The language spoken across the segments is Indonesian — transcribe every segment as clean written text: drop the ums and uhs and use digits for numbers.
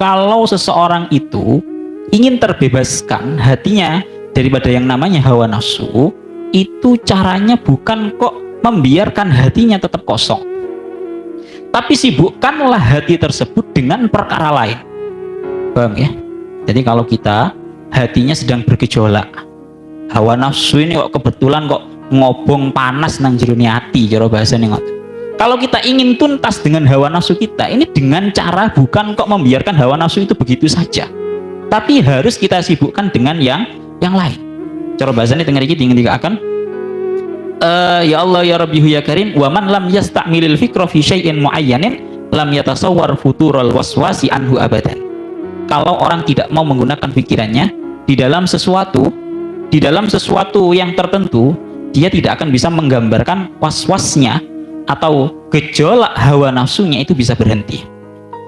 kalau seseorang itu ingin terbebaskan hatinya daripada yang namanya hawa nafsu, itu caranya bukan kok membiarkan hatinya tetap kosong, tapi sibukkanlah hati tersebut dengan perkara lain. Paham ya? Jadi kalau kita hatinya sedang bergejolak, hawa nafsu ini kok kebetulan kok ngobong panas nang jerone hati, cara bahasane ngoten. Kalau kita ingin tuntas dengan hawa nafsu kita, ini dengan cara bukan kok membiarkan hawa nafsu itu begitu saja, tapi harus kita sibukkan dengan yang lain. Cara bahasanya dengar iki akan ya Allah ya Rabbi ya Karim, wa man lam yasta'milil fikra fi syai'in muayyanin lam yatasawwar futural waswasi anhu abadan. Kalau orang tidak mau menggunakan pikirannya di dalam sesuatu yang tertentu, dia tidak akan bisa menggambarkan was-wasnya atau gejolak hawa nafsunya itu bisa berhenti.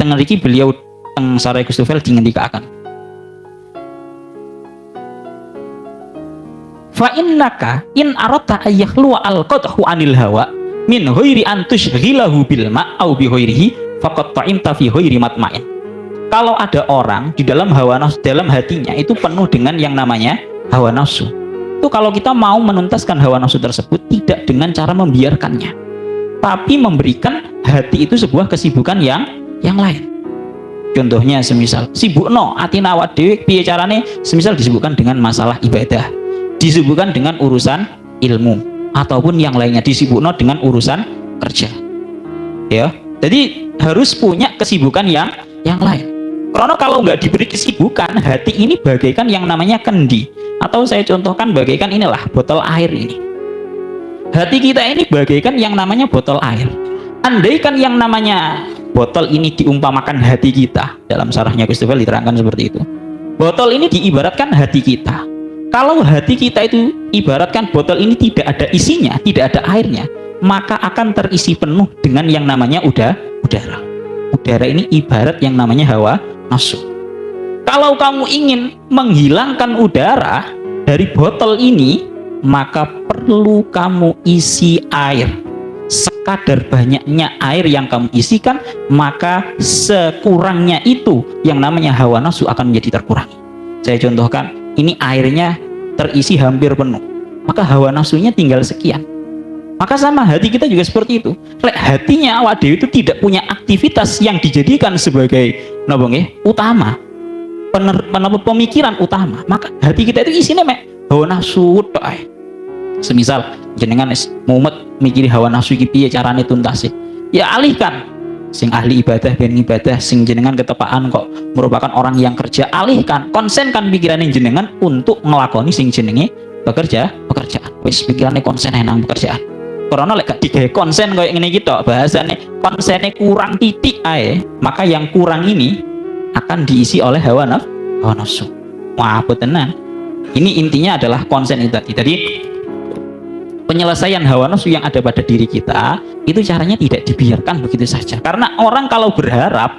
Tengah iki beliau teng Sarai Gustufel dingendikaken, fa innaka in aradta ayyahlu al-qadhu anil hawa min ghairi an tushghilahu bil ma' au bi ghairihi faqad ta'imta fi ghairi matma'in. Kalau ada orang di dalam hawa nafsu, dalam hatinya itu penuh dengan yang namanya hawa nafsu, itu kalau kita mau menuntaskan hawa nafsu tersebut tidak dengan cara membiarkannya, tapi memberikan hati itu sebuah kesibukan yang lain. Contohnya semisal sibukno atina awak dhewe piye carane, semisal disibukkan dengan masalah ibadah, disibukkan dengan urusan ilmu, ataupun yang lainnya, disibukno dengan urusan kerja. Ya, jadi harus punya kesibukan yang lain. Karena kalau nggak diberi kesibukan, hati ini bagaikan yang namanya kendi, atau saya contohkan bagaikan inilah botol air ini. Hati kita ini bagaikan yang namanya botol air. Andaikan yang namanya botol ini diumpamakan hati kita, dalam syarahnya Gustufel diterangkan seperti itu. Botol ini diibaratkan hati kita. Kalau hati kita itu ibaratkan botol ini tidak ada isinya, tidak ada airnya, maka akan terisi penuh dengan yang namanya udara. Udara ini ibarat yang namanya hawa nafsu. Kalau kamu ingin menghilangkan udara dari botol ini, maka perlu kamu isi air. Sekadar banyaknya air yang kamu isikan, maka sekurangnya itu yang namanya hawa nafsu akan menjadi terkurangi. Saya contohkan, ini airnya terisi hampir penuh, maka hawa nafsunya tinggal sekian. Maka sama hati kita juga seperti itu. Hatinya awak dewe itu tidak punya aktivitas yang dijadikan sebagai utama, pemikiran utama, maka hati kita itu isinya hawa nafsu tok ae. Semisal jenengan mumet mikiri hawa nafsu iki piye carane tuntasi, ya alihkan. Sing ahli ibadah ben ibadah, sing jenengan ketepaan kok merupakan orang yang kerja, alihkan, konsenkan pikirannya jenengan untuk ngelakoni sing jenenge pekerjaan. Wis pikirannya konsen nang pekerjaan. Karena lek gak digawe konsen koyo ngene iki tok, bahasane konsennya kurang titik ae, maka yang kurang ini akan diisi oleh hawa nafsu. Wah, apa tenan. Ini intinya adalah konsen itu tadi. Jadi penyelesaian hawa nafsu yang ada pada diri kita itu caranya tidak dibiarkan begitu saja. Karena orang kalau berharap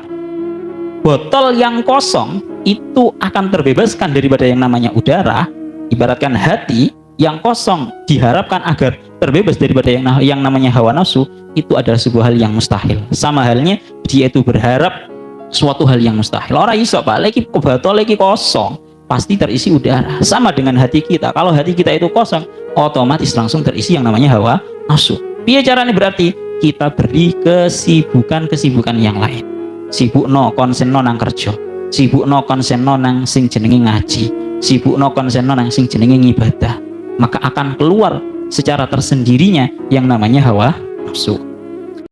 botol yang kosong itu akan terbebaskan daripada yang namanya udara, ibaratkan hati yang kosong diharapkan agar terbebas daripada yang namanya hawa nafsu, itu adalah sebuah hal yang mustahil. Sama halnya dia itu berharap suatu hal yang mustahil. Orang iso Pak, lagi botol lagi kosong, pasti terisi udara. Sama dengan hati kita, kalau hati kita itu kosong, otomatis langsung terisi yang namanya hawa nafsu. Piye caranya? Berarti kita beri kesibukan yang lain. Sibukno konsenno nang kerja, sibukno konsenno nang sing jenenge ngaji, sibukno konsenno nang sing jenenge ibadah, maka akan keluar secara tersendirinya yang namanya hawa nafsu.